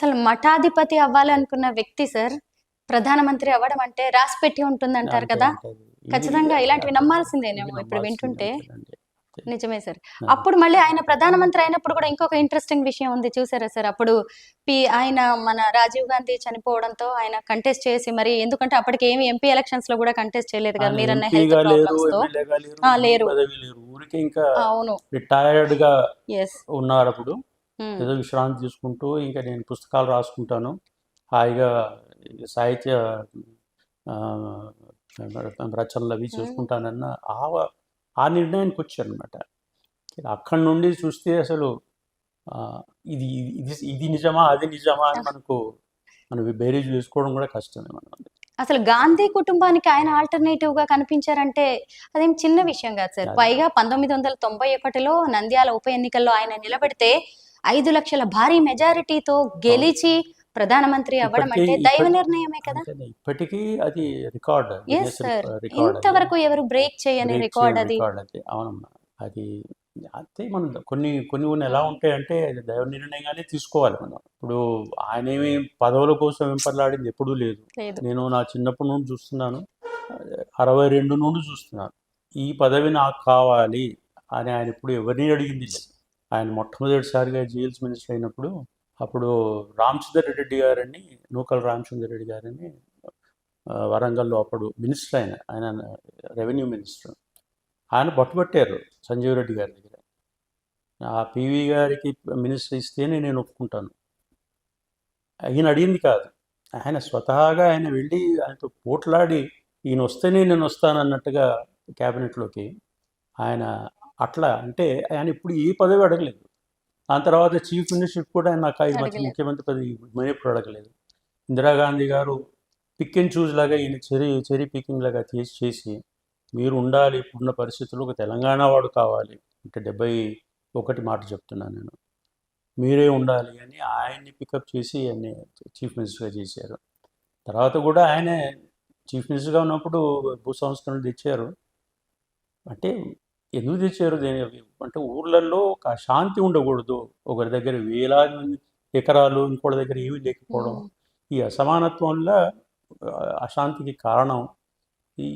అసలు మఠాధిపతి అవ్వాలనుకున్న వ్యక్తి సార్ ప్రధానమంత్రి అవ్వడం అంటే రాసి పెట్టి ఉంటుందంటారు అంతే కదా. ఉంటుంది. ఖచ్చితంగా ఇలాంటివి ఇవి నమ్మాల్సిందేనేమో ఇప్పుడు నమ్మాల్సిందే వింటుంటే. అంతేనండి. అంతే. నిజమే సార్. ఆ, అప్పుడు మళ్ళీ ఆయన ప్రధానమంత్రి అయినప్పుడు కూడా ఇంకొక ఇంట్రెస్టింగ్ విషయం ఉంది చూసారా సార్? అప్పుడు ఆయన మన రాజీవ్ గాంధీ చనిపోవడంతో ఆయన కంటెస్ట్ చేసి మరి ఎందుకంటే అప్పటికి ఏమి ఎంపీ ఎలక్షన్స్ లో కూడా కంటెస్ట్ చేయలేదు కదా ఆయన మీరన్న హెల్త్ ఎంపీగా లేరు, ప్రాబ్లమ్స్ తో. ఎమ్మెల్యేగా లేరు, ఏ లేరు. పదవి లేరు, ఊరికే ఇంకా అవును. రిటైర్డ్గా ఎస్. ఉన్నారు. అప్పుడు ఏదో విశ్రాంతి తీసుకుంటూ ఇంకా నేను పుస్తకాలు రాసుకుంటాను, హాయిగా ఈ సాహిత్య ఆ, రచనలు అవి చూసుకుంటానన్న ఆ నిర్ణయానికి వచ్చారనమాట. అక్కడి నుండి చూస్తే అసలు ఆ, ఇది ఇది ఇది నిజమా అది నిజమా అని మనం బేరీజ్ వేసుకోవడం కూడా కష్టమే మనం. అసలు గాంధీ కుటుంబానికి ఆయన ఆల్టర్నేటివ్ గా కనిపించారంటే అదేం చిన్న విషయం కాదు సార్. అది పైగా 1991లో నంద్యాల ఉప ఎన్నికల్లో ఆయన నిలబెడితే 5 లక్షల భారీ మెజారిటీతో గెలిచి ప్రధానమంత్రి అవ్వడం ఇప్పటికీ అంటే దైవ నిర్ణయమే కదా. అంతేనే, ఇప్పటికీ అది record, yes Guinness sir. Record, అది ఇంతవరకు ఎవరు బ్రేక్ చేయని బ్రేక్ రికార్డ్ చేయని అది. రికార్డ్. అది అవునమ్మా. అది అంతే. మనం కొన్ని కొన్ని కొన్ని ఎలా ఉంటాయంటే అది దైవ నిర్ణయంగానే తీసుకోవాలి మనం. ఇప్పుడు ఆయన ఏమి పదవుల కోసం వెంపర్లాడింది ఎప్పుడూ లేదు. లేదు. నేను నా చిన్నప్పటి నుండి చూస్తున్నాను, 62 నుండి చూస్తున్నాను, ఈ పదవి నాకు కావాలి అని ఆయన ఇప్పుడు ఎవరిని అడిగింది లేదు. ఆయన మొట్టమొదటిసారిగా జైల్స్ మినిస్టర్ అయినప్పుడు అప్పుడు రామచంద్ర రెడ్డి గారని, నూకల రామచంద్ర రెడ్డి గారని వరంగల్లో అప్పుడు మినిస్టర్, ఆయన రెవెన్యూ మినిస్టర్. ఆయన పట్టుబట్టారు సంజీవ్ రెడ్డి గారి దగ్గర. ఆ పివి గారికి మినిస్టర్ ఇస్తేనే నేను ఒప్పుకుంటాను. ఈయన అడిగింది కాదు, ఆయన స్వతహాగా ఆయన వెళ్ళి ఆయనతో పోట్లాడి ఈయన వస్తేనే నేను వస్తానన్నట్టుగా క్యాబినెట్లోకి ఆయన. అట్లా అంటే ఆయన ఇప్పుడు ఏ పదవి అడగలేదు. దాని తర్వాత చీఫ్ మినిస్టర్ కూడా ఆయన నాకు ఈ మధ్య ముఖ్యమంత్రి పదవి ఎప్పుడు అడగలేదు. ఇందిరాగాంధీ గారు పిక్ అండ్ చూస్ లాగా ఈయన చెరీ పికింగ్ లాగా చేసి మీరు ఉండాలి, ఇప్పుడున్న పరిస్థితుల్లో ఒక తెలంగాణ వాడు కావాలి అంటే 71 మాట చెప్తున్నాను నేను, మీరే ఉండాలి అని ఆయన్ని పికప్ చేసి ఆయన్ని చీఫ్ మినిస్టర్గా చేశారు. తర్వాత కూడా ఆయనే చీఫ్ మినిస్టర్గా ఉన్నప్పుడు భూ సంస్కరణలు తెచ్చారు. అంటే ఎందుకు తెచ్చారు అంటే ఊర్లలో ఒక శాంతి ఉండకూడదు, ఒకరి దగ్గర వేలాది మంది ఎకరాలు ఇంకోటి దగ్గర ఏమీ లేకపోవడం, ఈ అసమానత్వం వల్ల అశాంతికి కారణం.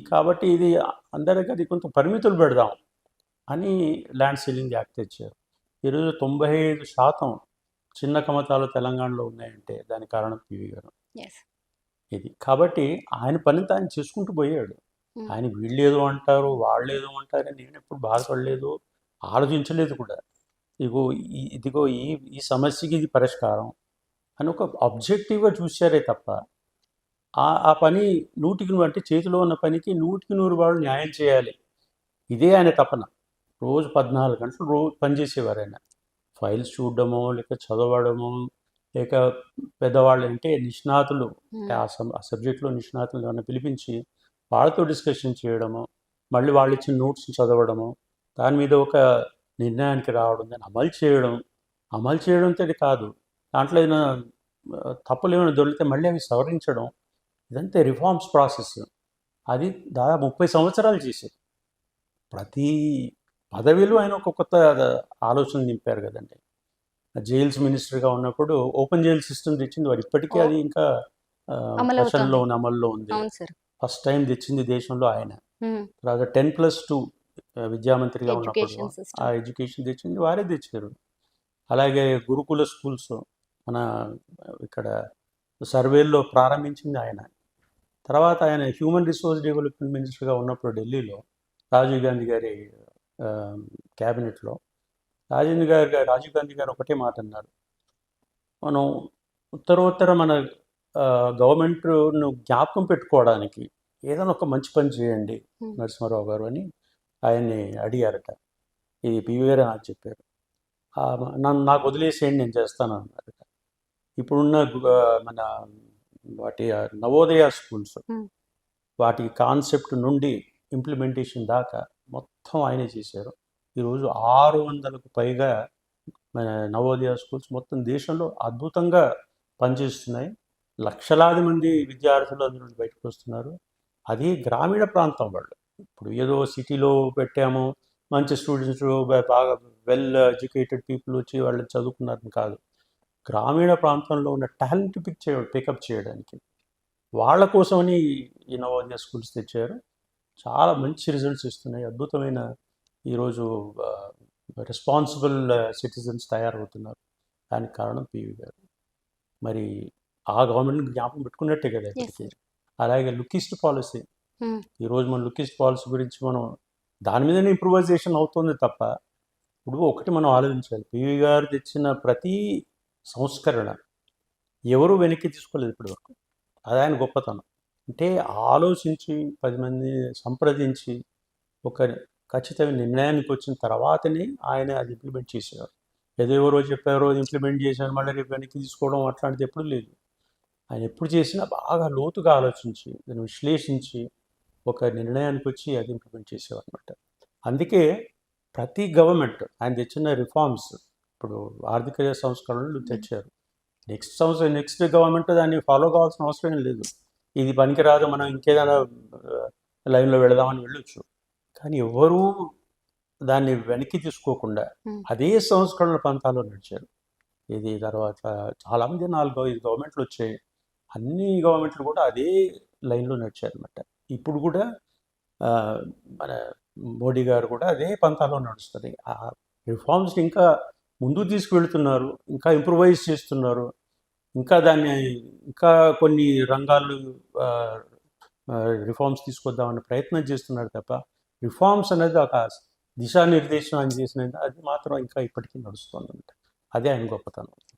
కాబట్టి ఇది అందరికీ అది కొంత పరిమితులు పెడదాం అని ల్యాండ్ సీలింగ్ యాక్ట్ తెచ్చారు. ఈరోజు 95% చిన్న కమతాలు తెలంగాణలో ఉన్నాయంటే దానికి కారణం పివి గారు. ఇది కాబట్టి ఆయన పనితో ఆయన చేసుకుంటూ పోయాడు. ఆయన వీళ్ళేదో అంటారు వాళ్ళేదో అంటారు అని నేను ఎప్పుడు బాధపడలేదు, ఆలోచించలేదు కూడా. ఇదిగో ఈ సమస్యకి ఇది పరిష్కారం అని ఒక ఆబ్జెక్టివ్గా చూశారే తప్ప ఆ పని 100కి అంటే చేతిలో ఉన్న పనికి 100కి 100 వాళ్ళు న్యాయం చేయాలి, ఇదే ఆయన తపన. రోజు 14 గంటలు రోజు పనిచేసేవారు ఆయన. ఫైల్స్ చూడడమో లేక చదవడమో లేక పెద్దవాళ్ళు అంటే నిష్ణాతులు, ఆ సబ్జెక్ట్లో నిష్ణాతులు ఏమైనా పిలిపించి వాళ్ళతో డిస్కషన్ చేయడము, మళ్ళీ వాళ్ళు ఇచ్చిన నోట్స్ని చదవడము, దాని మీద ఒక నిర్ణయానికి రావడం, దాన్ని అమలు చేయడంతో ఇది కాదు, దాంట్లో ఏదైనా తప్పులు ఏమైనా దొరికితే మళ్ళీ అవి సవరించడం, ఇదంతా రిఫార్మ్స్ ప్రాసెస్. అది దాదాపు 30 సంవత్సరాలు చేశారు. ప్రతి పదవిలో ఆయన ఒక కొత్త ఆలోచన నింపారు కదండి. జైల్స్ మినిస్టర్గా ఉన్నప్పుడు ఓపెన్ జైల్ సిస్టమ్ తెచ్చింది వారు. ఇప్పటికీ అది ఇంకా ప్రచరణలో ఉంది, అమల్లో ఉంది. ఫస్ట్ టైం తెచ్చింది దేశంలో ఆయన. తర్వాత 10+2 విద్యామంత్రిగా ఉన్నప్పుడు ఆ ఎడ్యుకేషన్ తెచ్చింది వారే తెచ్చారు. అలాగే గురుకుల స్కూల్స్ మన ఇక్కడ సర్వేల్లో ప్రారంభించింది ఆయన. తర్వాత ఆయన హ్యూమన్ రిసోర్స్ డెవలప్మెంట్ మినిస్టర్గా ఉన్నప్పుడు ఢిల్లీలో రాజీవ్ గాంధీ గారి క్యాబినెట్లో రాజీవ్ గాంధీ గారు ఒకటే మాట అన్నారు, మనం ఉత్తరోత్తర మన గవర్నమెంట్ను జ్ఞాపకం పెట్టుకోవడానికి ఏదైనా ఒక మంచి పని చేయండి నరసింహారావు గారు అని ఆయన్ని అడిగారట. ఇది పివి గారు నాకు చెప్పారు. నాకు వదిలేసేయండి నేను చేస్తాను అన్నారట. ఇప్పుడున్న మన వాటి నవోదయ స్కూల్స్, వాటి కాన్సెప్ట్ నుండి ఇంప్లిమెంటేషన్ దాకా మొత్తం ఆయనే చేశారు. ఈరోజు 600కు పైగా మన నవోదయ స్కూల్స్ మొత్తం దేశంలో అద్భుతంగా పనిచేస్తున్నాయి. లక్షలాది మంది విద్యార్థులు అందులో బయటకు వస్తున్నారు. అది గ్రామీణ ప్రాంతం వాళ్ళు. ఇప్పుడు ఏదో సిటీలో పెట్టాము, మంచి స్టూడెంట్స్ బాగా వెల్ ఎడ్యుకేటెడ్ పీపుల్ వచ్చి వాళ్ళు చదువుకున్నారని కాదు. గ్రామీణ ప్రాంతంలో ఉన్న టాలెంట్ పికప్ చేయడానికి వాళ్ళ కోసమని ఈ నవోదయ స్కూల్స్ తెచ్చారు. చాలా మంచి రిజల్ట్స్ ఇస్తున్నాయి. అద్భుతమైన ఈరోజు రెస్పాన్సిబుల్ సిటిజన్స్ తయారవుతున్నారు. దానికి కారణం పివి గారు. మరి ఆ గవర్నమెంట్ జ్ఞాపకం పెట్టుకున్నట్టే కదా ఇప్పటికీ. అలాగే లుకిస్ట్ పాలసీ, ఈరోజు మన లుకిస్ట్ పాలసీ గురించి మనం దాని మీదనే ఇంప్రూవైజేషన్ అవుతుంది తప్ప, ఇప్పుడు ఒకటి మనం ఆలోచించాలి, పివి గారు తెచ్చిన ప్రతి సంస్కరణ ఎవరు వెనక్కి తీసుకోలేదు ఇప్పటివరకు. అది ఆయన గొప్పతనం. అంటే ఆలోచించి 10 మంది సంప్రదించి ఒక ఖచ్చితమైన నిర్ణయానికి వచ్చిన తర్వాతనే ఆయన అది ఇంప్లిమెంట్ చేసేవారు. ఏదో ఎవరో చెప్పారో ఇంప్లిమెంట్ చేశాను మళ్ళీ రేపు వెనక్కి తీసుకోవడం అట్లాంటిది ఎప్పుడు లేదు. ఆయన ఎప్పుడు చేసినా బాగా లోతుగా ఆలోచించి దాన్ని విశ్లేషించి ఒక నిర్ణయానికి వచ్చి అది ఇంప్లిమెంట్ చేసేవారు అనమాట. అందుకే ప్రతి గవర్నమెంట్ ఆయన తెచ్చిన రిఫార్మ్స్, ఇప్పుడు ఆర్థిక సంస్కరణలు తెచ్చారు, నెక్స్ట్ గవర్నమెంట్ దాన్ని ఫాలో కావాల్సిన అవసరం ఏం లేదు. ఇది పనికిరాదు, మనం ఇంకేదైనా లైన్లో వెళదామని వెళ్ళొచ్చు. కానీ ఎవరూ దాన్ని వెనక్కి తీసుకోకుండా అదే సంస్కరణల పంతాలో నడిచారు. ఇది తర్వాత చాలామంది 4-5 గవర్నమెంట్లు వచ్చాయి. అన్ని గవర్నమెంట్లు కూడా అదే లైన్లో నడిచారు అనమాట. ఇప్పుడు కూడా మన మోడీ గారు కూడా అదే పంతాలో నడుస్తుంది. ఆ రిఫార్మ్స్ని ఇంకా ముందుకు తీసుకువెళ్తున్నారు, ఇంకా ఇంప్రూవైజ్ చేస్తున్నారు, ఇంకా కొన్ని రంగాలు రిఫార్మ్స్ తీసుకొద్దామని ప్రయత్నం చేస్తున్నారు తప్ప, రిఫార్మ్స్ అనేది ఒక దిశానిర్దేశం ఆయన చేసినది అది మాత్రం ఇంకా ఇప్పటికీ నడుస్తుంది. అదే ఆయన గొప్పతనం.